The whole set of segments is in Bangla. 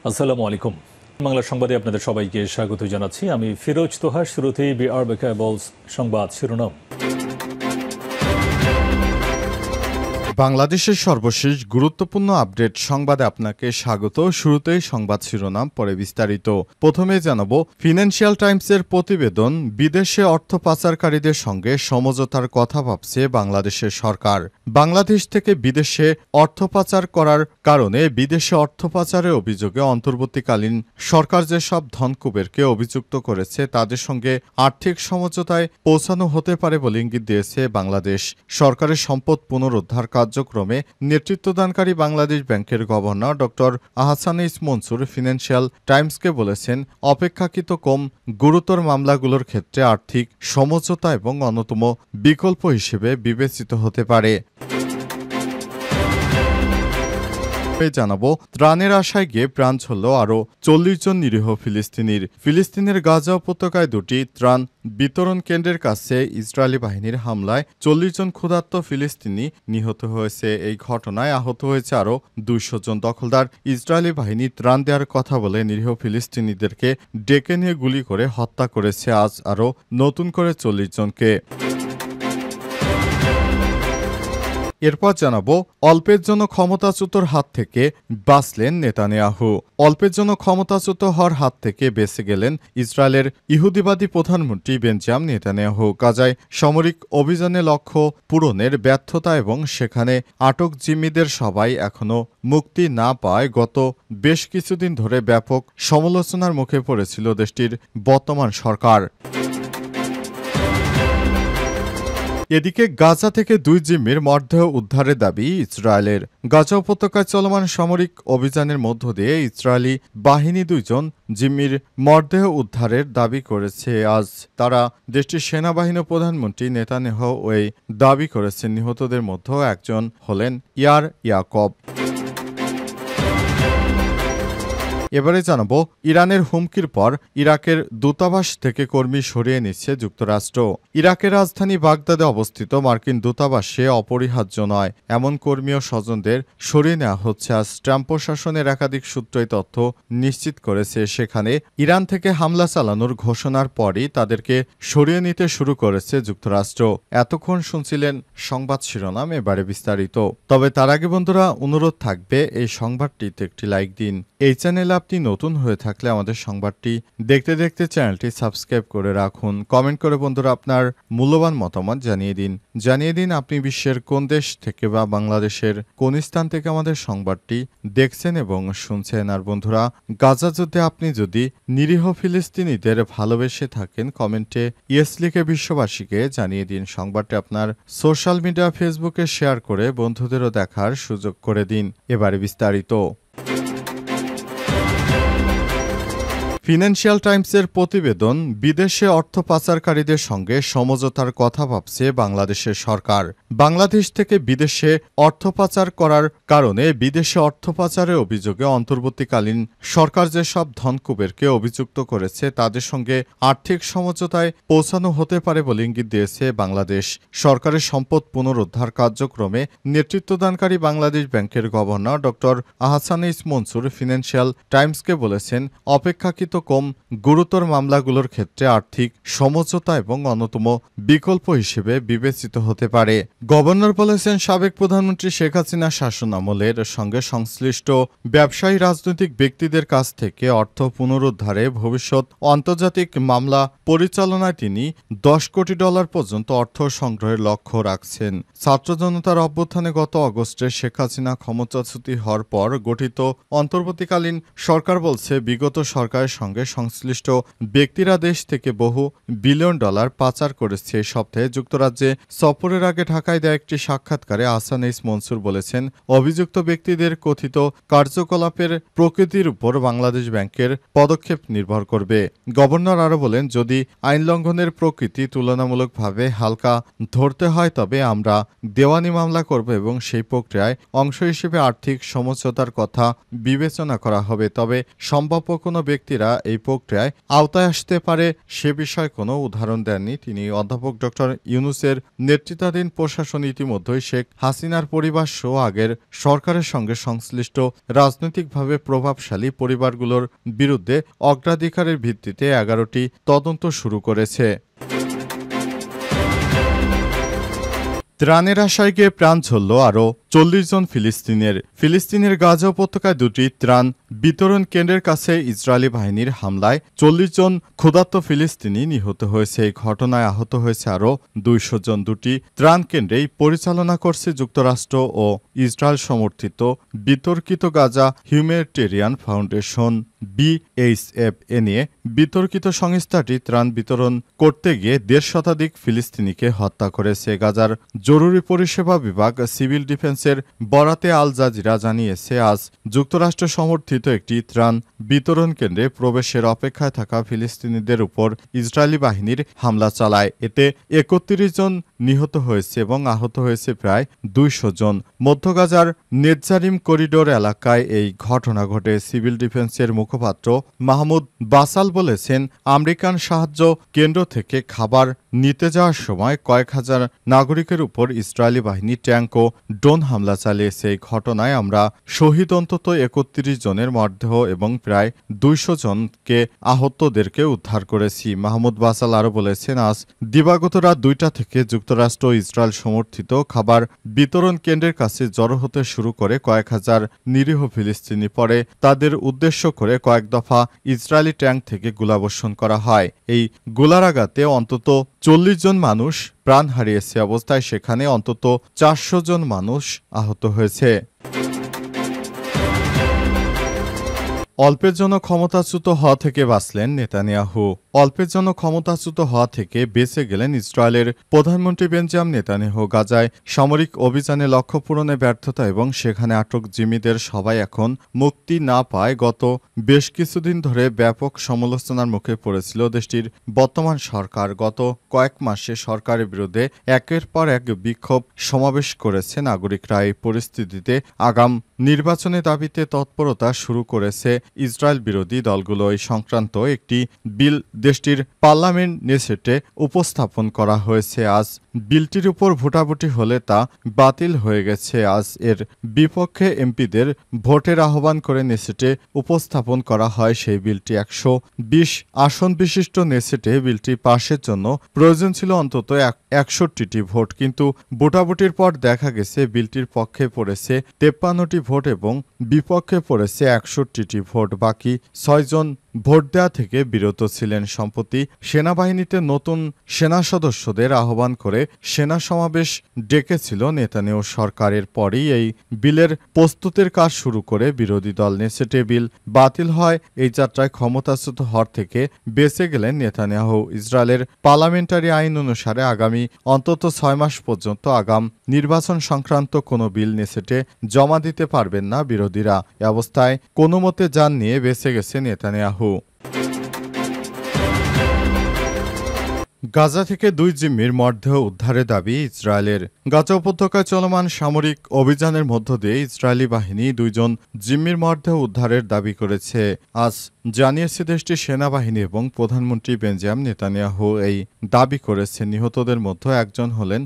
আসসালামু আলাইকুম। বাংলা সংবাদে আপনাদের সবাইকে স্বাগত জানাচ্ছি। আমি ফিরোজ তোহা। শুরুতেই বিআরবি কেবলস সংবাদ শিরোনাম। বাংলাদেশের সর্বশেষ গুরুত্বপূর্ণ আপডেট সংবাদে আপনাকে স্বাগত। শুরুতেই সংবাদ শিরোনাম, পরে বিস্তারিত। প্রথমে জানাবো, ফিনান্সিয়াল টাইমসের প্রতিবেদন, বিদেশে অর্থ পাচারকারীদের সঙ্গে সমঝোতার কথা ভাবছে বাংলাদেশের সরকার। বাংলাদেশ থেকে বিদেশে অর্থ পাচার করার কারণে বিদেশে অর্থ পাচারের অভিযোগে অন্তর্বর্তীকালীন সরকার যেসব ধনকুবেরকে অভিযুক্ত করেছে তাদের সঙ্গে আর্থিক সমঝোতায় পৌঁছানো হতে পারে বলে ইঙ্গিত দিয়েছে বাংলাদেশ। সরকারের সম্পদ পুনরুদ্ধার কার্যক্রমে নেতৃত্বদানকারী বাংলাদেশ ব্যাংকের গভর্নর ডক্টর আহসানিস মনসুর ফিনান্সিয়াল টাইমসকে বলেছেন, অপেক্ষাকৃত কম গুরুতর মামলাগুলোর ক্ষেত্রে আর্থিক সমঝোতা এবং অন্যতম বিকল্প হিসেবে বিবেচিত হতে পারে। জানাবো, ত্রাণের আশায় গিয়ে প্রাণ ছড়ল আরও 40 জন নিরীহ ফিলিস্তিনির। ফিলিস্তিনের গাজা উপত্যকায় দুটি ত্রাণ বিতরণ কেন্দ্রের কাছে ইসরায়েলি বাহিনীর হামলায় 40 জন ক্ষুধার্ত ফিলিস্তিনি নিহত হয়েছে। এই ঘটনায় আহত হয়েছে আরও 200 জন। দখলদার ইসরায়েলি বাহিনী ত্রাণ দেওয়ার কথা বলে নিরীহ ফিলিস্তিনিদেরকে ডেকে নিয়ে গুলি করে হত্যা করেছে আজ আরও নতুন করে 40 জনকে। এরপর জানাবো, অল্পের জন্য ক্ষমতাচ্যুতর হাত থেকে বাঁচলেন নেতানিয়াহু। অল্পের জন্য ক্ষমতাচ্যুত হওয়ার হাত থেকে বেঁচে গেলেন ইসরায়েলের ইহুদিবাদী প্রধানমন্ত্রী বেঞ্জামিন নেতানিয়াহু। গাজায় সামরিক অভিযানে লক্ষ্য পূরণের ব্যর্থতা এবং সেখানে আটক জিম্মিদের সবাই এখনও মুক্তি না পায় গত বেশ কিছুদিন ধরে ব্যাপক সমালোচনার মুখে পড়েছিল দেশটির বর্তমান সরকার। এদিকে গাজা থেকে 2 জিম্মির মরদেহ উদ্ধারের দাবি ইসরায়েলের। গাজা উপত্যকায় চলমান সামরিক অভিযানের মধ্য দিয়ে ইসরায়েলি বাহিনী 2 জন জিম্মির মরদেহ উদ্ধারের দাবি করেছে আজ। তারা দেশটির সেনাবাহিনী প্রধানমন্ত্রী নেতানিয়াহু এই দাবি করেছেন। নিহতদের মধ্যে একজন হলেন ইয়ার ইয়াকব। এবারে জানাবো, ইরানের হুমকির পর ইরাকের দূতাবাস থেকে কর্মী সরিয়ে নিচ্ছে যুক্তরাষ্ট্র। ইরাকের রাজধানী বাগদাদে অবস্থিত মার্কিন দূতাবাসে অপরিহার্য নয় এমন কর্মী ও স্বজনদের সরিয়ে নেওয়া হচ্ছে আজ। ট্রাম্প প্রশাসনের একাধিক সূত্র এই তথ্য নিশ্চিত করেছে। সেখানে ইরান থেকে হামলা চালানোর ঘোষণার পরই তাদেরকে সরিয়ে নিতে শুরু করেছে যুক্তরাষ্ট্র। এতক্ষণ শুনছিলেন সংবাদ শিরোনাম, এবারে বিস্তারিত। তবে তার আগে বন্ধুরা, অনুরোধ থাকবে এই সংবাদটিতে একটি লাইক দিন। এই চ্যানেলে আপনি নতুন হয়ে থাকলে আমাদের সংবাদটি দেখতে দেখতে চ্যানেলটি সাবস্ক্রাইব করে রাখুন। কমেন্ট করে বন্ধুরা আপনার মূল্যবান মতামত জানিয়ে দিন আপনি বিশ্বের কোন দেশ থেকে বা বাংলাদেশের কোন স্থান থেকে আমাদের সংবাদটি দেখছেন এবং শুনছেন। আর বন্ধুরা, গাজা যুদ্ধে আপনি যদি নিরীহ ফিলিস্তিনিদের ভালোবেসে থাকেন, কমেন্টে ইয়েস লিখে বিশ্ববাসীকে জানিয়ে দিন। সংবাদটি আপনার সোশ্যাল মিডিয়া ফেসবুকে শেয়ার করে বন্ধুদেরও দেখার সুযোগ করে দিন। এবারে বিস্তারিত। ফিনান্সিয়াল টাইমসের প্রতিবেদন, বিদেশে অর্থ পাচারকারীদের সঙ্গে সমঝোতার কথা ভাবছে বাংলাদেশের সরকার। বাংলাদেশ থেকে বিদেশে অর্থ পাচার করার কারণে বিদেশে অর্থ পাচারের অভিযোগে অন্তর্বর্তীকালীন সরকার যেসব ধনকুবেরকে অভিযুক্ত করেছে তাদের সঙ্গে আর্থিক সমঝোতায় পৌঁছানো হতে পারে বলে ইঙ্গিত দিয়েছে বাংলাদেশ। সরকারের সম্পদ পুনরুদ্ধার কার্যক্রমে নেতৃত্বদানকারী বাংলাদেশ ব্যাংকের গভর্নর ডক্টর আহসানিস মনসুর ফিনান্সিয়াল টাইমসকে বলেছেন, অপেক্ষাকৃত কম গুরুতর মামলাগুলোর ক্ষেত্রে আর্থিক সমঝোতা এবং অন্যতম বিকল্প হিসেবে বিবেচিত হতে পারে। গভর্নর বলেছেন, সাবেক প্রধানমন্ত্রী শেখ হাসিনা শাসনামলের সঙ্গে সংশ্লিষ্ট ব্যবসায়ী রাজনৈতিক ব্যক্তিদের কাছ থেকে অর্থ পুনরুদ্ধারে ভবিষ্যৎ আন্তর্জাতিক মামলা পরিচালনায় তিনি $10 কোটি পর্যন্ত অর্থ সংগ্রহের লক্ষ্য রাখছেন। ছাত্র জনতার অভ্যুত্থানে গত অগস্টে শেখ হাসিনা ক্ষমতাচ্যুত হওয়ার পর গঠিত অন্তর্বর্তীকালীন সরকার বলছে, বিগত সরকারের সঙ্গে সংশ্লিষ্ট ব্যক্তিরা দেশ থেকে বহু বিলিয়ন ডলার পাচার করেছে। এই সপ্তাহে যুক্তরাজ্যে সফরের আগে ঢাকায় দেয়া একটি সাক্ষাৎকারে আহসানিস মনসুর বলেছেন, অভিযুক্ত ব্যক্তিদের কথিত কার্যকলাপের প্রকৃতির উপর বাংলাদেশ ব্যাংকের পদক্ষেপ নির্ভর করবে। গভর্নর আরও বলেন, যদি আইন লঙ্ঘনের প্রকৃতি তুলনামূলকভাবে হালকা ধরতে হয় তবে আমরা দেওয়ানি মামলা করব এবং সেই প্রক্রিয়ায় অংশ হিসেবে আর্থিক সমঝোতার কথা বিবেচনা করা হবে। তবে সম্ভাব্য কোনো ব্যক্তিরা এই প্রক্রিয়ায় আওতায় আসতে পারে সে বিষয়ে কোনো উদাহরণ দেননি তিনি। অধ্যাপক ডক্টর ইউনূসের নেতৃত্বাধীন প্রশাসন ইতিমধ্যেই শেখ হাসিনার পরিবার সহ আগের সরকারের সঙ্গে সংশ্লিষ্ট রাজনৈতিকভাবে প্রভাবশালী পরিবারগুলোর বিরুদ্ধে অগ্রাধিকারের ভিত্তিতে 11টি তদন্ত শুরু করেছে। ত্রাণের আশায় গিয়ে প্রাণ ঝরল আরও 40 জন ফিলিস্তিনের গাজা উপত্যকায় দুটি ত্রাণ বিতরণ কেন্দ্রের কাছে ইসরায়েলি বাহিনীর হামলায় 40 জন ক্ষুধার্ত ফিলিস্তিনি নিহত হয়েছে। এই ঘটনায় আহত হয়েছে আরও 200 জন। দুটি ত্রাণ কেন্দ্রেই পরিচালনা করছে যুক্তরাষ্ট্র ও ইসরায়েল সমর্থিত বিতর্কিত গাজা হিউম্যানিটেরিয়ান ফাউন্ডেশন BHF। এ নিয়ে বিতর্কিত সংস্থাটি ত্রাণ বিতরণ করতে গিয়ে 1.5 শতাধিক ফিলিস্তিনিকে হত্যা করেছে। গাজার জরুরি পরিষেবা বিভাগ সিভিল ডিফেন্সের বরাতে আল জাজিরা জানিয়েছে আজ যুক্তরাষ্ট্র সমর্থিত একটি ত্রাণ বিতরণ কেন্দ্রে প্রবেশের অপেক্ষায় থাকা ফিলিস্তিনিদের উপর ইসরায়েলি বাহিনীর হামলা চালায়। এতে 31 জন নিহত হয়েছে এবং আহত হয়েছে প্রায় 200 জন। মধ্য গাজার নেতজারিম করিডোর এলাকায় এই ঘটনা ঘটে। সিভিল ডিফেন্সের মুখপাত্র মাহমুদ বাসাল বলেছেন, আমেরিকান সাহায্য কেন্দ্র থেকে খাবার নিতে যাওয়ার সময় কয়েক হাজার নাগরিকের উপর ইসরায়েলি বাহিনী ট্যাঙ্ক ও ড্রোন হামলা চালিয়েছে। এই ঘটনায় আমরা শহীদ অন্তত 31 জনের মরদেহ এবং প্রায় 200 জনকে আহতদেরকে উদ্ধার করেছি। মাহমুদ বাসাল আরও বলেছেন, আজ দিবাগত রাত 2টা থেকে যুক্তরাষ্ট্র ও ইসরায়েল সমর্থিত খাবার বিতরণ কেন্দ্রের কাছে জড়ো হতে শুরু করে কয়েক হাজার নিরীহ ফিলিস্তিনি। পরে তাদের উদ্দেশ্য করে কয়েক দফা ইসরায়েলি ট্যাঙ্ক থেকে গোলাবর্ষণ করা হয়। এই গোলার আঘাতে অন্তত 40 জন মানুষ প্রাণ হারিয়েছে। অবস্থায় সেখানে অন্তত 400 জন মানুষ আহত হয়েছে। অল্পের জন্য ক্ষমতাচ্যুত হওয়া থেকে বাঁচলেন নেতানিয়াহু। অল্পের জন্য ক্ষমতাচ্যুত হওয়া থেকে বেঁচে গেলেন ইসরায়েলের প্রধানমন্ত্রী বেঞ্জামিন নেতানিয়াহু। গাজায় সামরিক অভিযানে লক্ষ্য পূরণে ব্যর্থতা এবং সেখানে আটক জিম্মিদের সবাই এখন মুক্তি না পায় গত বেশ কিছুদিন ধরে ব্যাপক সমালোচনার মুখে পড়েছিল দেশটির বর্তমান সরকার। গত কয়েক মাসে সরকারের বিরুদ্ধে একের পর এক বিক্ষোভ সমাবেশ করেছে নাগরিকরা। এই পরিস্থিতিতে আগাম নির্বাচনে দাবিতে তৎপরতা শুরু করেছে ইসরায়েল বিরোধী দলগুলো। এই সংক্রান্ত একটি বিল দেশটির পার্লামেন্ট নেসেটে উপস্থাপন করা হয়েছে। আজ বিলটির উপর ভোটাভুটি হলে তা বাতিল হয়ে গেছে। আজ এর বিপক্ষে এমপিদের ভোটের আহ্বান করে নেসেটে উপস্থাপন করা হয় সেই বিলটি। 120 আসন বিশিষ্ট নেসেটে বিলটি পাশের জন্য প্রয়োজন ছিল অন্তত 61টি ভোট, কিন্তু ভোটাভুটির পর দেখা গেছে বিলটির পক্ষে পড়েছে 53টি ভোট এবং বিপক্ষে পড়েছে 61টি ভোট। বাকি 6 জন ভোট দেওয়া থেকে বিরত ছিলেন। সম্প্রতি সেনাবাহিনীতে নতুন সেনা সদস্যদের আহ্বান করে সেনা সমাবেশ ডেকেছিল নেতানিয়াহু সরকারের পরেই এই বিলের প্রস্তুতির কাজ শুরু করে বিরোধী দল। নেসেটে বিল বাতিল হয় এই যাত্রায় ক্ষমতাচ্যুত হওয়ার থেকে বেঁচে গেলেন নেতানিয়াহু। ইসরায়েলের পার্লামেন্টারি আইন অনুসারে আগামী অন্তত 6 মাস পর্যন্ত আগাম নির্বাচন সংক্রান্ত কোনো বিল নেসেটে জমা দিতে পারবেন না বিরোধীরা। এ অবস্থায় কোনো মতে যান নিয়ে বেঁচে গেছে নেতানিয়াহু। গাজা থেকে 2 জিম্মির মরদেহ উদ্ধারের দাবি ইসরায়েলের। গাজা উপত্যকায় চলমান সামরিক অভিযানের মধ্য দিয়ে ইসরায়েলি বাহিনী 2 জন জিম্মির মরদেহ উদ্ধারের দাবি করেছে। আজ জানিয়েছে দেশটির সেনাবাহিনী এবং প্রধানমন্ত্রী বেঞ্জামিন নেতানিয়াহু এই দাবি করেছেন। নিহতদের মধ্যে একজন হলেন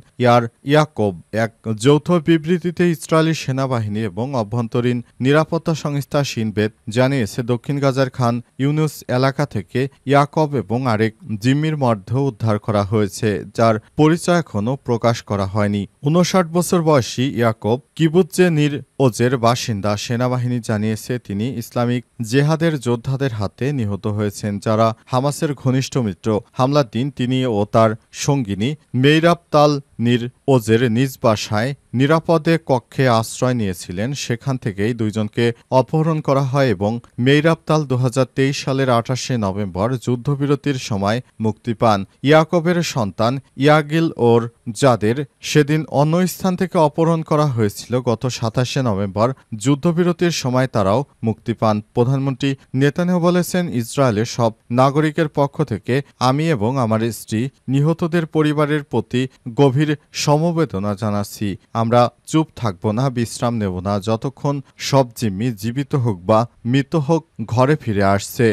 ইয়াকব। এক যৌথ বিবৃতিতে ইসরায়েলি সেনাবাহিনী এবং অভ্যন্তরীণ নিরাপত্তা সংস্থা শিন বেত জানিয়েছে, দক্ষিণ গাজার খান ইউনুস এলাকা থেকে ইয়াকব এবং আরেক জিম্মির মরদেহ উদ্ধার করা হয়েছে, যার পরিচয় এখনও প্রকাশ করা হয়নি। 59 বছর বয়সী ইয়াকব কিবুৎজে নির ওজের বাসিন্দা। সেনাবাহিনী জানিয়েছে তিনি ইসলামিক জেহাদের যোদ্ধাদের হাতে নিহত হয়েছেন, যারা হামাসের ঘনিষ্ঠ মিত্র। হামলার দিন তিনি ও তার সঙ্গিনী মেইরাব তাল নির ওজের নিজ বাসায় নিরাপদে কক্ষে আশ্রয় নিয়েছিলেন। সেখান থেকেই 2 জনকে অপহরণ করা হয় এবং মেইরাব তাল 2023 সালের 28শে নভেম্বর যুদ্ধবিরতির সময় মুক্তি পান। ইয়াকবের সন্তান ইয়াগিল ওর যাদের সেদিন অন্য স্থান থেকে অপহরণ করা হয়েছিল গত 27শে নভেম্বর যুদ্ধবিরতির সময় তারাও মুক্তি পান। প্রধানমন্ত্রী নেতানিয়াহু বলেছেন, ইসরায়েলের সব নাগরিকের পক্ষ থেকে আমি এবং আমার স্ত্রী নিহতদের পরিবারের প্রতি গভীর সমবেদনা জানাচ্ছি। আমরা চুপ থাকব না, বিশ্রাম নেব না যতক্ষণ সব জিম্মি জীবিত হোক বা মৃত হোক ঘরে ফিরে আসছে।